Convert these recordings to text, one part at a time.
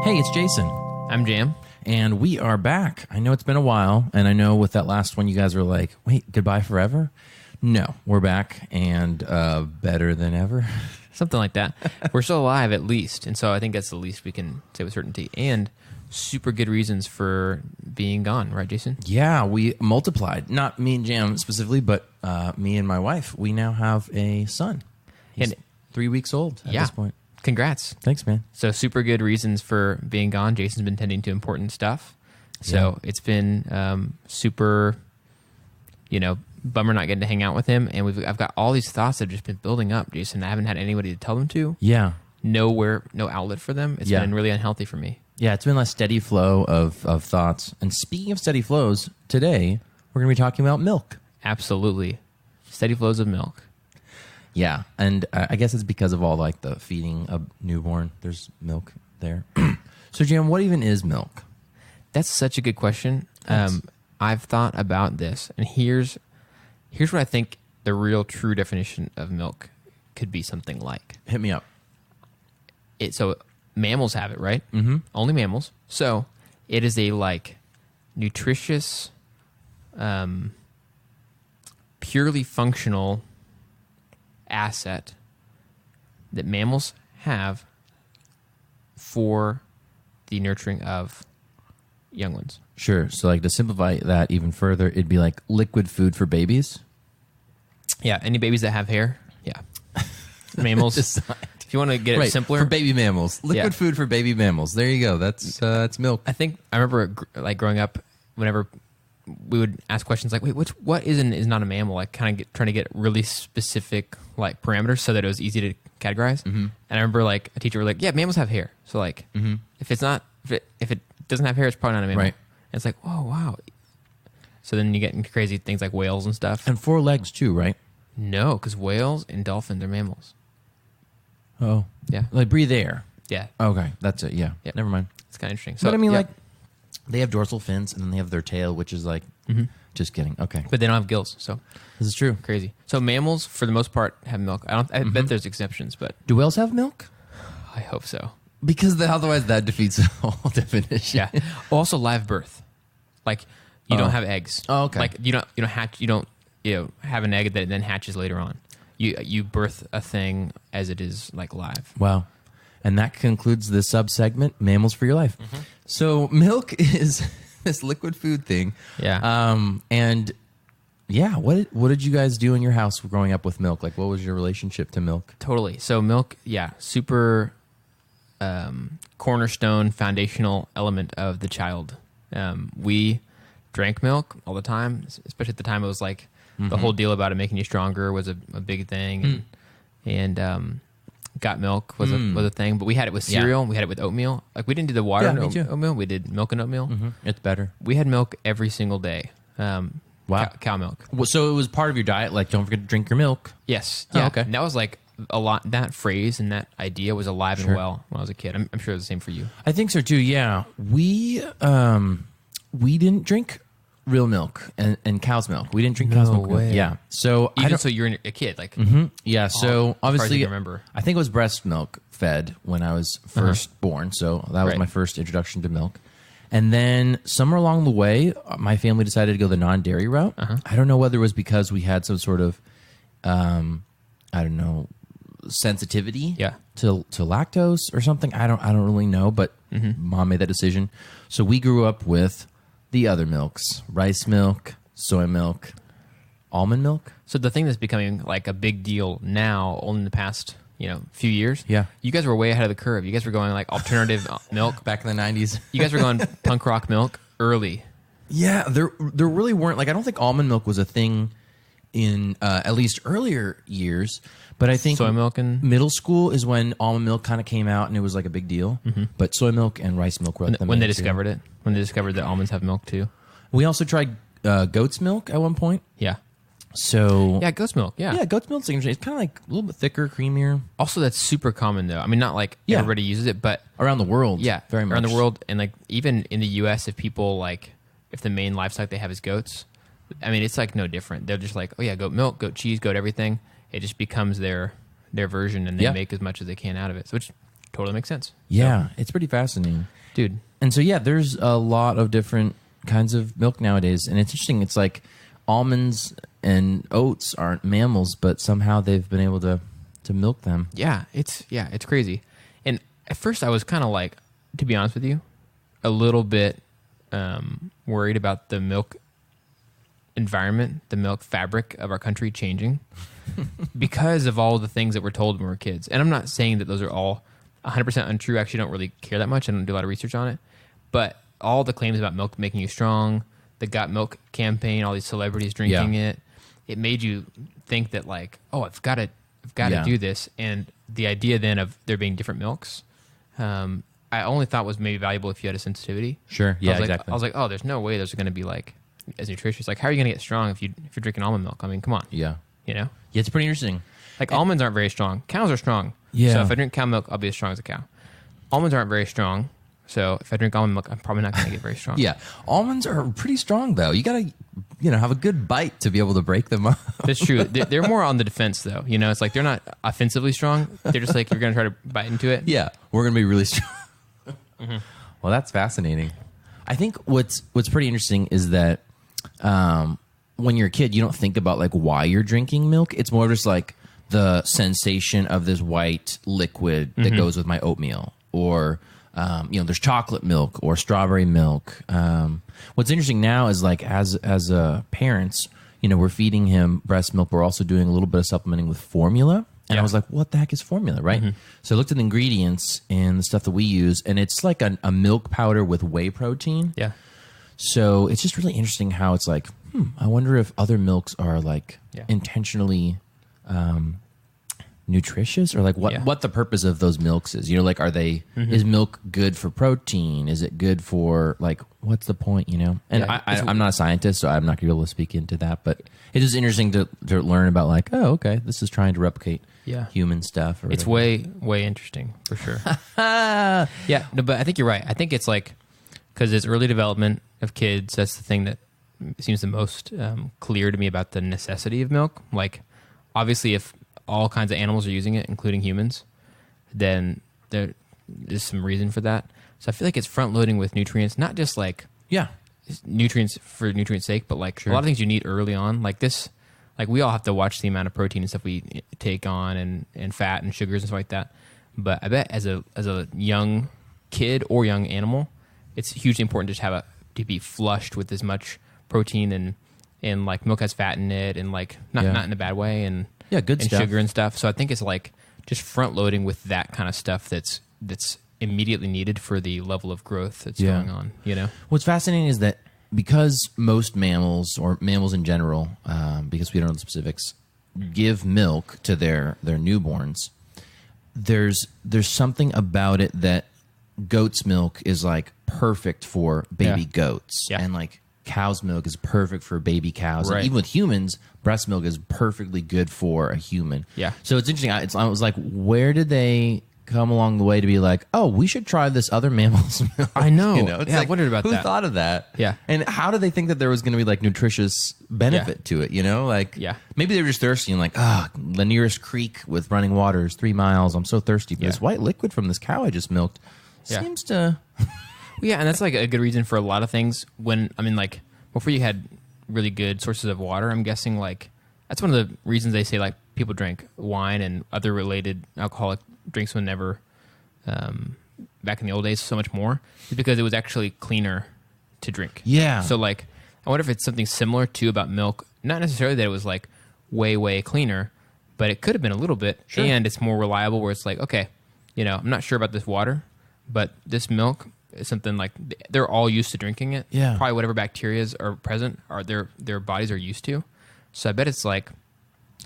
Hey, it's Jason. I'm Jam. And we are back. I know it's been a while, and I know with that last one, you guys were like, wait, goodbye forever? No, we're back, and better than ever. Something like that. We're still alive at least, and so I think that's the least we can say with certainty. And super good reasons for being gone, right, Jason? Yeah, we multiplied. Not me and Jam specifically, but me and my wife. We now have a son. He's 3 weeks old at this point. Congrats. Thanks, man. So super good reasons for being gone. Jason's been tending to important stuff. So it's been super, bummer not getting to hang out with him. And I've got all these thoughts that have just been building up, Jason. I haven't had anybody to tell them to. Yeah. No outlet for them. It's been really unhealthy for me. Yeah, it's been a steady flow of thoughts. And speaking of steady flows, today we're going to be talking about milk. Absolutely. Steady flows of milk. Yeah, and I guess it's because of all like the feeding a newborn. There's milk there. So, Jam, what even is milk? That's such a good question. I've thought about this, and here's what I think the real true definition of milk could be something like. Hit me up. So mammals have it, right? Mm-hmm. Only mammals. So it is a nutritious, purely functional asset that mammals have for the nurturing of young ones. Sure. So, like, to simplify that even further, it'd be like liquid food for babies. Yeah. Any babies that have hair? Yeah. Mammals. If you want to get it simpler. For baby mammals. Liquid food for baby mammals. There you go. That's milk. I remember growing up, whenever we would ask questions like, wait, what is and is not a mammal? Like kind of trying to get really specific parameters so that it was easy to categorize. Mm-hmm. And I remember a teacher was like, yeah, mammals have hair. So if it doesn't have hair, it's probably not a mammal. Right. And it's like, oh, wow. So then you get into crazy things like whales and stuff. And 4 legs too, right? No, because whales and dolphins are mammals. Oh. Yeah. Like breathe air. Yeah. Okay. That's it. Yeah. Yep. Never mind. It's kind of interesting. So, but I mean, they have dorsal fins and then they have their tail, which is just kidding. Okay. But they don't have gills. So this is true. Crazy. So mammals, for the most part, have milk. I bet there's exceptions, but do whales have milk? I hope so. Because otherwise that defeats the whole definition. Yeah. Also, live birth. You don't have eggs. Oh, okay. You don't hatch. You don't have an egg that then hatches later on. You birth a thing as it is live. Wow. And that concludes this sub-segment, Mammals for Your Life. Mm-hmm. So milk is this liquid food thing. Yeah. And yeah, what did you guys do in your house growing up with milk? What was your relationship to milk? Totally. So milk, super cornerstone, foundational element of the child. We drank milk all the time, especially at the time it was the whole deal about it making you stronger was a big thing. And got milk was a thing, but we had it with cereal. Yeah. We had it with oatmeal. We didn't do the water and oatmeal. We did milk and oatmeal. Mm-hmm. It's better. We had milk every single day. Wow. Cow milk. Well, so it was part of your diet, don't forget to drink your milk. Yes. Yeah. Oh, okay. And that was a lot. That phrase and that idea was alive and well when I was a kid. I'm sure it was the same for you. I think so too. Yeah. We didn't drink real milk and cow's milk. We didn't drink cow's milk. Way. Yeah. So so you're a kid, yeah. So obviously, I remember. I think it was breast milk fed when I was first born. So that was my first introduction to milk. And then somewhere along the way, my family decided to go the non-dairy route. I don't know whether it was because we had some sort of, sensitivity to lactose or something. I don't really know, but mom made that decision. So we grew up with the other milks: rice milk, soy milk, almond milk. So the thing that's becoming a big deal now, only in the past few years. Yeah, you guys were way ahead of the curve. You guys were going alternative milk back in the 90s. You guys were going punk rock milk early. Yeah, there really weren't I don't think almond milk was a thing in at least earlier years. But I think soy milk and middle school is when almond milk kind of came out and it was a big deal. But soy milk and rice milk were when they discovered it. When they discovered that almonds have milk too. We also tried goat's milk at one point. Yeah. So yeah, goat's milk. Yeah, goat's milk's interesting. It's kind of a little bit thicker, creamier. Also, that's super common though. I mean, not everybody uses it, but around the world, very much around the world, and even in the U.S., if people if the main livestock they have is goats, I mean, it's no different. They're just oh yeah, goat milk, goat cheese, goat everything. It just becomes their version, and they make as much as they can out of it. So which totally makes sense. Yeah, it's pretty fascinating. Dude. And so, yeah, there's a lot of different kinds of milk nowadays. And it's interesting. It's like almonds and oats aren't mammals, but somehow they've been able to milk them. Yeah, it's crazy. And at first I was kind of like, to be honest with you, a little bit worried about the milk environment, the milk fabric of our country changing because of all the things that we're told when we're kids. And I'm not saying that those are all 100% untrue. I actually don't really care that much. I don't do a lot of research on it. But all the claims about milk making you strong, the Got Milk campaign, all these celebrities drinking it, it made you think that like, oh, I've got to do this. And the idea then of there being different milks, I only thought was maybe valuable if you had a sensitivity. Sure. Yeah, exactly. I was like, oh, there's no way those are going to be like as nutritious. Like, how are you going to get strong if you're drinking almond milk? I mean, come on. Yeah. You know? Yeah, it's pretty interesting. Like almonds aren't very strong. Cows are strong. Yeah. So if I drink cow milk, I'll be as strong as a cow. Almonds aren't very strong. So if I drink almond milk, I'm probably not going to get very strong. Yeah. Almonds are pretty strong, though. You got to, have a good bite to be able to break them up. That's true. They're more on the defense, though. You know, it's like they're not offensively strong. They're just like, you're going to try to bite into it. Yeah. We're going to be really strong. Mm-hmm. Well, that's fascinating. I think what's pretty interesting is that when you're a kid, you don't think about like why you're drinking milk. It's more just like the sensation of this white liquid that goes with my oatmeal, or there's chocolate milk or strawberry milk. What's interesting now is like as parents, we're feeding him breast milk. We're also doing a little bit of supplementing with formula. And I was like, what the heck is formula, right? Mm-hmm. So I looked at the ingredients and the stuff that we use, and it's like a milk powder with whey protein. Yeah. So it's just really interesting how it's like, I wonder if other milks are like intentionally nutritious, or like what the purpose of those milks is. Like, are they, is milk good for protein? Is it good for like, what's the point, And I'm not a scientist, so I'm not going to be able to speak into that, but it is interesting to learn about like, oh, okay, this is trying to replicate human stuff. Or it's way interesting for sure. No, but I think you're right. I think it's like, because it's early development of kids, that's the thing that seems the most clear to me about the necessity of milk. Like, obviously, if all kinds of animals are using it, including humans, then there is some reason for that. So I feel like it's front loading with nutrients, not just like nutrients for nutrients' sake, but like a lot of things you need early on. Like this, like we all have to watch the amount of protein and stuff we take on, and fat and sugars and stuff like that. But I bet as a young kid or young animal, it's hugely important to be flushed with as much protein, and like milk has fat in it, and like not in a bad way, and good stuff. Sugar and stuff. So I think it's like just front loading with that kind of stuff that's immediately needed for the level of growth that's going on. What's fascinating is that because most mammals, or mammals in general, because we don't know the specifics, give milk to their newborns, there's something about it that goat's milk is like perfect for baby goats, and like cow's milk is perfect for baby cows. Right. And even with humans, breast milk is perfectly good for a human. Yeah. So it's interesting. I was like, where did they come along the way to be like, oh, we should try this other mammal's milk? I know. It's like, I wondered about who that. Who thought of that? Yeah. And how did they think that there was going to be like nutritious benefit to it? Like, maybe they were just thirsty and like, the nearest creek with running water is 3 miles. I'm so thirsty. But this white liquid from this cow I just milked seems to... Yeah, and that's like a good reason for a lot of things. Like before you had really good sources of water, I'm guessing like that's one of the reasons they say like people drank wine and other related alcoholic drinks whenever back in the old days so much more, is because it was actually cleaner to drink. Yeah. So like I wonder if it's something similar to about milk. Not necessarily that it was like way cleaner, but it could have been a little bit, and it's more reliable where it's like, okay, I'm not sure about this water, but this milk is something like they're all used to drinking it. Yeah. Probably whatever bacteria are present are their bodies are used to. So I bet it's like,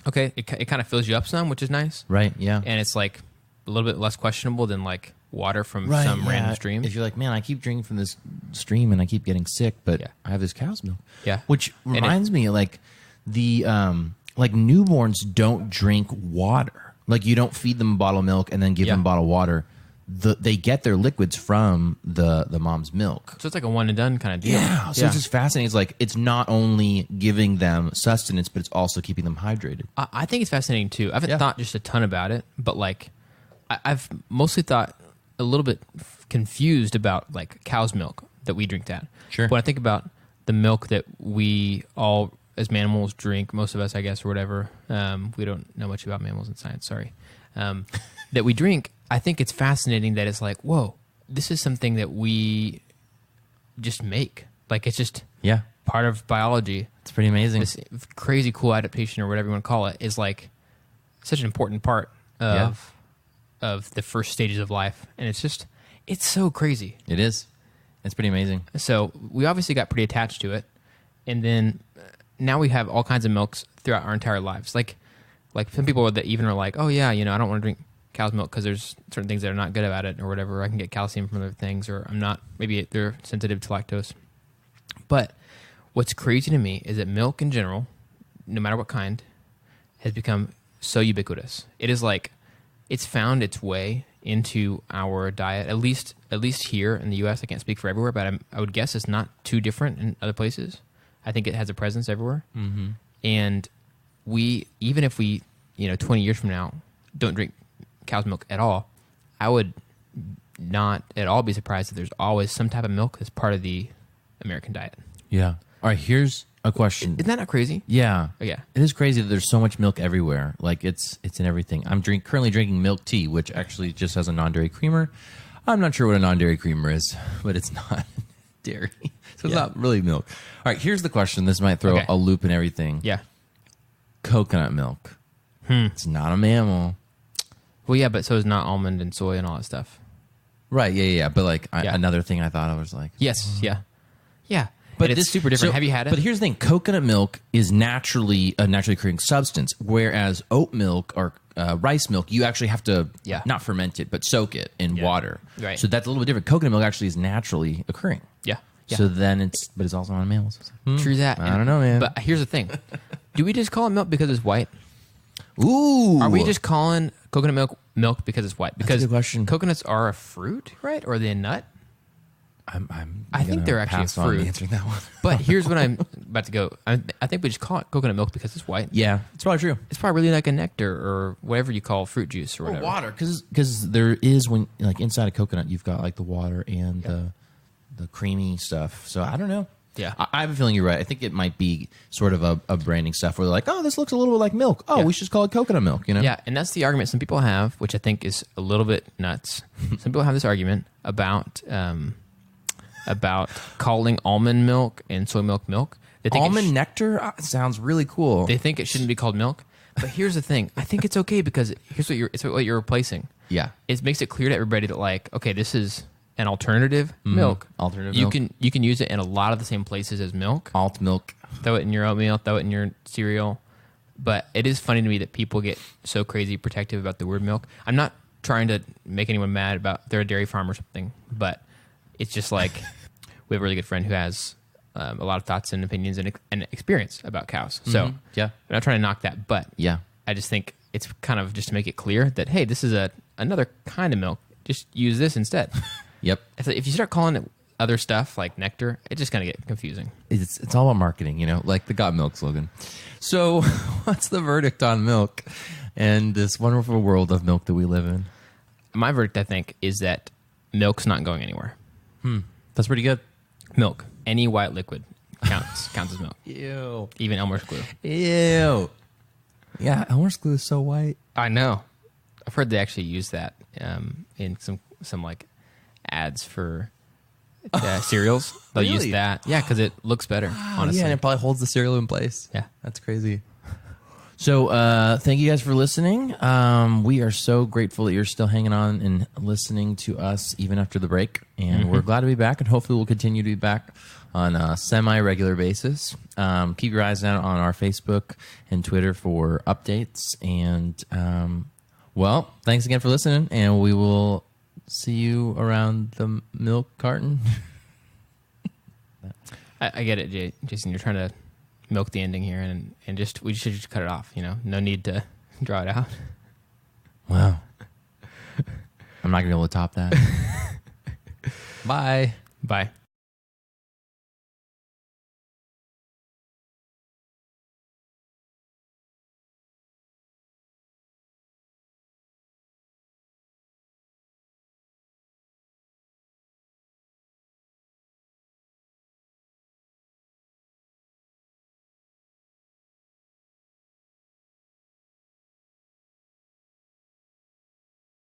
okay, it kind of fills you up some, which is nice. Right. Yeah. And it's like a little bit less questionable than like water from some random stream. If you're like, man, I keep drinking from this stream and I keep getting sick, but I have this cow's milk. Yeah. Which reminds me, like the like newborns don't drink water. Like you don't feed them a bottle of milk and then give them a bottle of water. They get their liquids from the mom's milk. So it's like a one and done kind of deal. Yeah. So it's just fascinating. It's like it's not only giving them sustenance, but it's also keeping them hydrated. I think it's fascinating too. I haven't thought just a ton about it, but like I've mostly thought a little bit confused about like cow's milk that we drink that. Sure. When I think about the milk that we all as mammals drink, most of us, I guess, or whatever, we don't know much about mammals and science, sorry, that we drink, I think it's fascinating that it's like, whoa, this is something that we just make. Like, it's just part of biology. It's pretty amazing. This crazy cool adaptation, or whatever you want to call it, is like such an important part of the first stages of life. And it's so crazy. It is. It's pretty amazing. So we obviously got pretty attached to it. And then now we have all kinds of milks throughout our entire lives. Like some people that even are like, oh yeah, I don't want to drink cow's milk because there's certain things that are not good about it or whatever. I can get calcium from other things, or maybe they're sensitive to lactose. But what's crazy to me is that milk in general, no matter what kind, has become so ubiquitous. It is like it's found its way into our diet, at least here in the U.S. I can't speak for everywhere, but I would guess it's not too different in other places. I think it has a presence everywhere. Mm-hmm. And even if we 20 years from now don't drink cow's milk at all, I would not at all be surprised that there's always some type of milk that's part of the American diet. Yeah. All right, here's a question. Isn't that not crazy? Yeah. Oh, yeah. It is crazy that there's so much milk everywhere. Like, it's in everything. I'm currently drinking milk tea, which actually just has a non-dairy creamer. I'm not sure what a non-dairy creamer is, but it's not dairy. So it's not really milk. All right, here's the question. This might throw a loop in everything. Yeah. Coconut milk. It's not a mammal. Well, yeah, but so is not almond and soy and all that stuff. Right, yeah. But like another thing I thought I was like... Yes, yeah. But it's super different. Have you had it? But here's the thing. Coconut milk is naturally a naturally occurring substance, whereas oat milk or rice milk, you actually have to not ferment it, but soak it in water. Right. So that's a little bit different. Coconut milk actually is naturally occurring. Yeah. So then it's also on mammals. True that. I don't know, man. But here's the thing. Do we just call it milk because it's white? Ooh. Are we just calling coconut milk because it's white? Because that's a good question. Coconuts are a fruit, right? Or are they a nut? I think they're actually a fruit. Answering that one. But here's what I'm about to go. I think we just call it coconut milk because it's white. Yeah, it's probably true. It's probably really like a nectar or whatever you call fruit juice or whatever. Or water, because there is, when like inside a coconut, you've got like the water and the creamy stuff. So I don't know. Yeah, I have a feeling you're right. I think it might be sort of a branding stuff where they're like, oh, this looks a little bit like milk. Oh, we should just call it coconut milk. Yeah, and that's the argument some people have, which I think is a little bit nuts. Some people have this argument about calling almond milk and soy milk milk. They think almond nectar sounds really cool. They think it shouldn't be called milk. But here's the thing. I think it's okay because here's what you're replacing. Yeah. It makes it clear to everybody that, like, okay, this is an alternative milk. Alternative milk. You can use it in a lot of the same places as milk. Alt milk. Throw it in your oatmeal, throw it in your cereal. But it is funny to me that people get so crazy protective about the word milk. I'm not trying to make anyone mad about they're a dairy farm or something, but it's just like we have a really good friend who has a lot of thoughts and opinions and experience about cows. So I'm not trying to knock that, but I just think it's kind of just to make it clear that, hey, this is another kind of milk. Just use this instead. Yep. If you start calling it other stuff like nectar, it's just going to get confusing. It's all about marketing, like the Got Milk slogan. So what's the verdict on milk and this wonderful world of milk that we live in? My verdict, I think, is that milk's not going anywhere. That's pretty good. Milk, any white liquid counts as milk. Ew. Even Elmer's glue. Ew. Yeah, Elmer's glue is so white. I know. I've heard they actually use that in some like ads for cereals. They'll use that. Yeah, because it looks better, honestly. Yeah, and it probably holds the cereal in place. Yeah. That's crazy. So thank you guys for listening. We are so grateful that you're still hanging on and listening to us even after the break. And we're glad to be back, and hopefully we'll continue to be back on a semi-regular basis. Keep your eyes out on our Facebook and Twitter for updates. And, well, thanks again for listening, and we will see you around the milk carton. I get it, Jason. You're trying to milk the ending here, and we should just cut it off. No need to draw it out. Wow. I'm not gonna be able to top that. Bye. Bye.